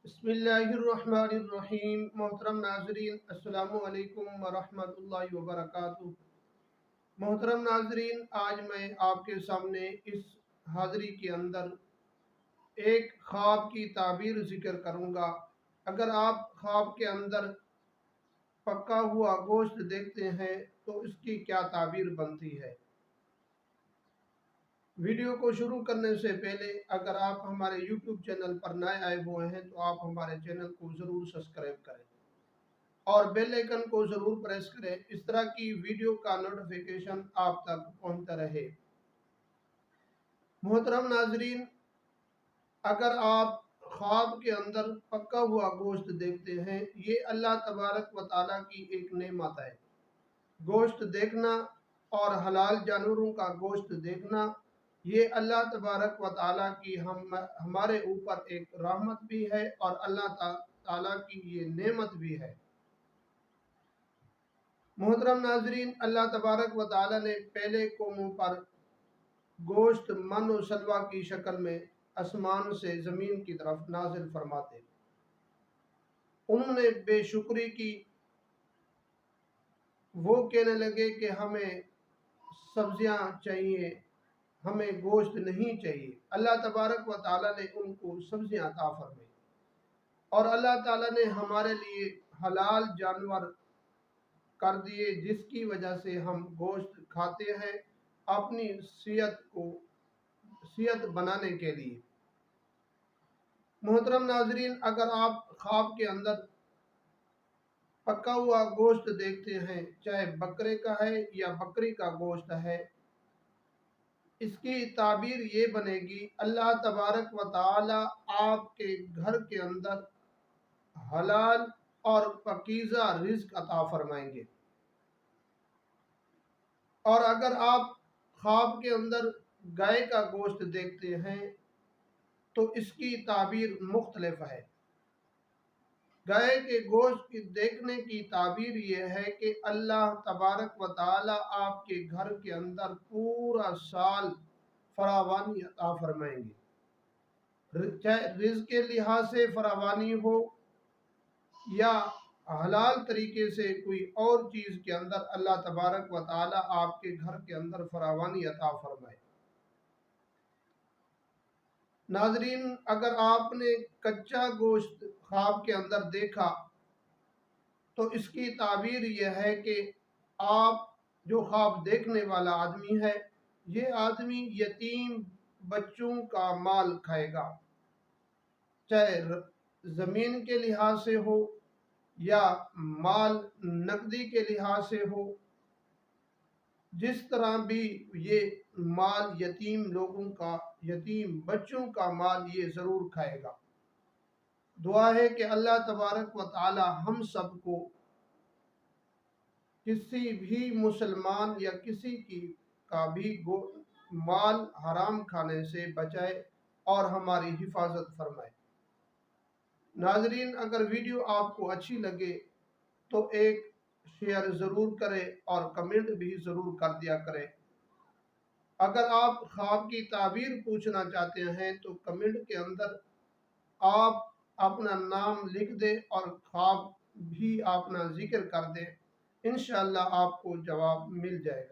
بسم اللہ الرحمن الرحیم۔ محترم ناظرین، السلام علیکم ورحمۃ اللہ وبرکاتہ۔ محترم ناظرین، آج میں آپ کے سامنے اس حاضری کے اندر ایک خواب کی تعبیر ذکر کروں گا۔ اگر آپ خواب کے اندر پکا ہوا گوشت دیکھتے ہیں تو اس کی کیا تعبیر بنتی ہے۔ ویڈیو کو شروع کرنے سے پہلے اگر آپ ہمارے یوٹیوب چینل پر نئے آئے ہوئے ہیں تو آپ ہمارے چینل کو ضرور سبسکرائب کریں اور بیل آئیکن کو ضرور پریس کریں، اس طرح کی ویڈیو کا نوٹیفیکیشن آپ تک پہنچتا رہے۔ محترم ناظرین، اگر آپ خواب کے اندر پکا ہوا گوشت دیکھتے ہیں، یہ اللہ تبارک و تعالیٰ کی ایک نعمت ہے۔ گوشت دیکھنا اور حلال جانوروں کا گوشت دیکھنا، یہ اللہ تبارک و تعالیٰ کی ہمارے اوپر ایک رحمت بھی ہے اور اللہ تعالیٰ کی یہ نعمت بھی ہے۔ محترم ناظرین، اللہ تبارک و تعالیٰ نے پہلے قوموں پر گوشت من و سلوہ کی شکل میں آسمان سے زمین کی طرف نازل فرماتے۔ انہوں نے بے شکری کی، وہ کہنے لگے کہ ہمیں سبزیاں چاہیے، ہمیں گوشت نہیں چاہیے۔ اللہ تبارک و تعالیٰ نے ان کو سبزیاں عطا فرمائی اور اللہ تعالیٰ نے ہمارے لیے حلال جانور کر دیے، جس کی وجہ سے ہم گوشت کھاتے ہیں اپنی صحت بنانے کے لیے۔ محترم ناظرین، اگر آپ خواب کے اندر پکا ہوا گوشت دیکھتے ہیں، چاہے بکرے کا ہے یا بکری کا گوشت ہے، اس کی تعبیر یہ بنے گی، اللہ تبارک و تعالی آپ کے گھر کے اندر حلال اور پاکیزہ رزق عطا فرمائیں گے۔ اور اگر آپ خواب کے اندر گائے کا گوشت دیکھتے ہیں تو اس کی تعبیر مختلف ہے۔ گائے کے گوشت کی دیکھنے کی تعبیر یہ ہے کہ اللہ تبارک و تعالی آپ کے گھر کے اندر پورا سال فراوانی عطا فرمائیں گے، چاہے رزق کے لحاظ سے فراوانی ہو یا حلال طریقے سے کوئی اور چیز کے اندر اللہ تبارک و تعالی آپ کے گھر کے اندر فراوانی عطا فرمائے۔ ناظرین، اگر آپ نے کچا گوشت خواب کے اندر دیکھا تو اس کی تعبیر یہ ہے کہ آپ جو خواب دیکھنے والا آدمی ہے، یہ آدمی یتیم بچوں کا مال کھائے گا، چاہے زمین کے لحاظ سے ہو یا مال نقدی کے لحاظ سے ہو، جس طرح بھی یہ مال یتیم بچوں کا مال یہ ضرور کھائے گا۔ دعا ہے کہ اللہ تبارک و تعالی ہم سب کو کسی بھی مسلمان یا کسی کا بھی مال حرام کھانے سے بچائے اور ہماری حفاظت فرمائے۔ ناظرین، اگر ویڈیو آپ کو اچھی لگے تو ایک شیئر ضرور کریں اور کمنٹ بھی ضرور کر دیا کریں۔ اگر آپ خواب کی تعبیر پوچھنا چاہتے ہیں تو کمنٹ کے اندر آپ اپنا نام لکھ دیں اور خواب بھی اپنا ذکر کر دیں، انشاءاللہ آپ کو جواب مل جائے گا۔